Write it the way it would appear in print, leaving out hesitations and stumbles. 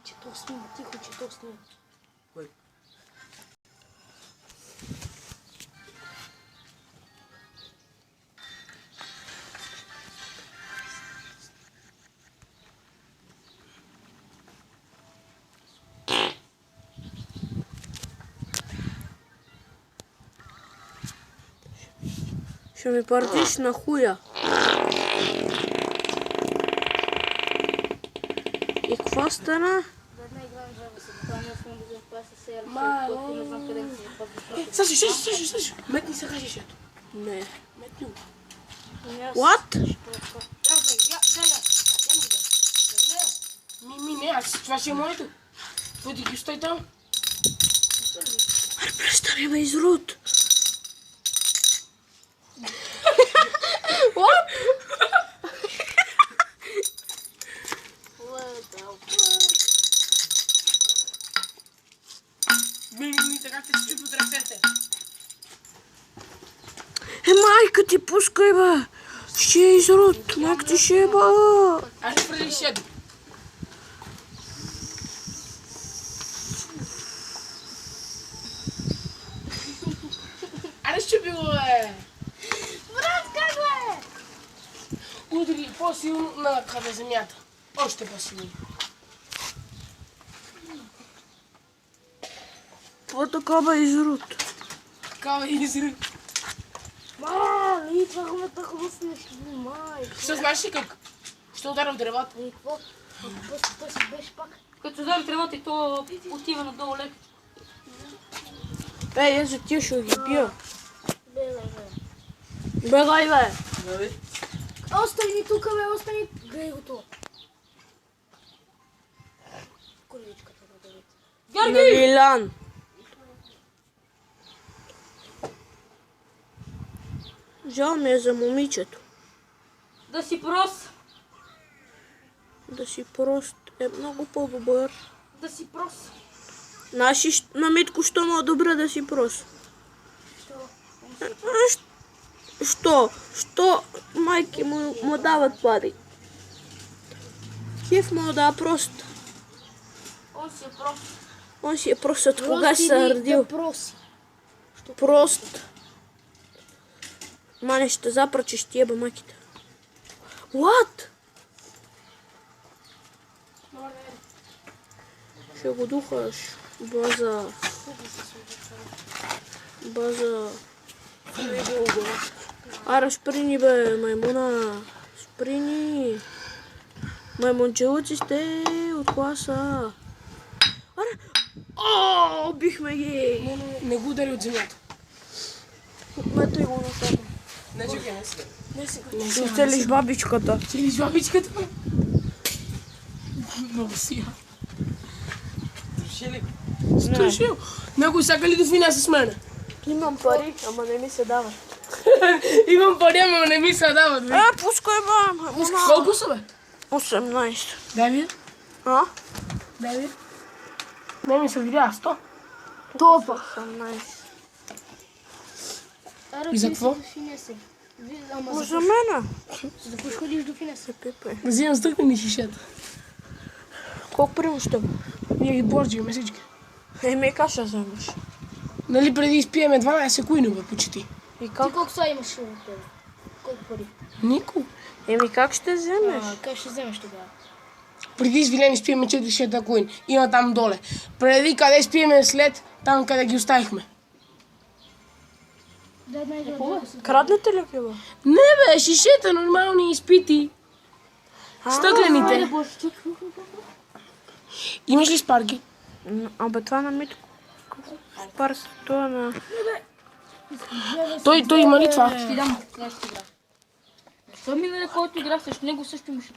Че то снима, тихо, че то снима. Кой? Ще ми пардиш на хуя. И какво стана? Слушай, метни се кажешето. Не. Метни го. What? Не, аз това ще е моето. Води ги стой там. Аре, престани ме изрут. Ми, така ще се чупи от ръцете. Майка ти пускай, бе. Ще е изрут. Майка ти ще е, бе. Аз ще преди седо. Аре щупи го, бе. Брат, как бе? Удари по-силно на къде земята. Още по-силно. Това така, бе, изрут. Такава изръг. И това ме толкова смешно, майка. Ще знаеш ли как? Ще ударя в дървата. И какво? После беше пак. Като удари тревата и то отива надолу леко. Ей, аз за тия ще ги бия. Бегай, Бегай, бе. Остани тук, бе, остани. Гледай го това. Количката да дадете. На Лилян. Жал ми е за момичето. Да си прост. Да си прост е много по-добър. Да си прост. На Митко, що му е добре да си прост? Що майки му дават пари? Кеф му да прост. Он си е прост. Он си е прост, от кога се е родил. Проси. Прост. Мане, ще запрачи, ще еба майките. What? Ще го духаш. База. Аре, сприни, бе, маймуна. Сприни. Маймунчелъци сте от класа. Аре. О, бихме ги. Не го удари от земята. Метай го на себе. Не, чакай, не сега. Ще оцелиш бабичката. Цели жабичката. Много сия. Струши ли? Струшил. Някой сака ли да финанса с мене? Имам пари, ама не ми се дават. Имам пари, ама не ми се дават, бе. Пускай, бе. Колко са, бе? 18. Дай ви. А? Дай ви. Не ми се видя 100. Топа. 18. И за какво? Но за мене. За да ходиш до финеса. Пипай. Взимам стъкнени шишета. Колко примуща? Ние ги борджиме всички. Еми, как ще вземеш? Нали преди изпиеме 12 куйнове почти. И Ти как? колко са имаш от тебе? Колко пари? Никой. Еми, как ще вземеш? Как ще вземеш тогава? Преди извилени изпиеме 4 куин. Има там доле. Преди къде изпиеме след, там къде ги оставихме. Дай най-добре да се... Краднете ли ги, бе? Не бе, шишета нормални изпити. Стъклените. Имаш ли спарки? Абе, това на Митко. Спар с това на... Той има ли това? Ще ти дам. Сега ще ти игра. Той ми даде който игра срещу него също имаше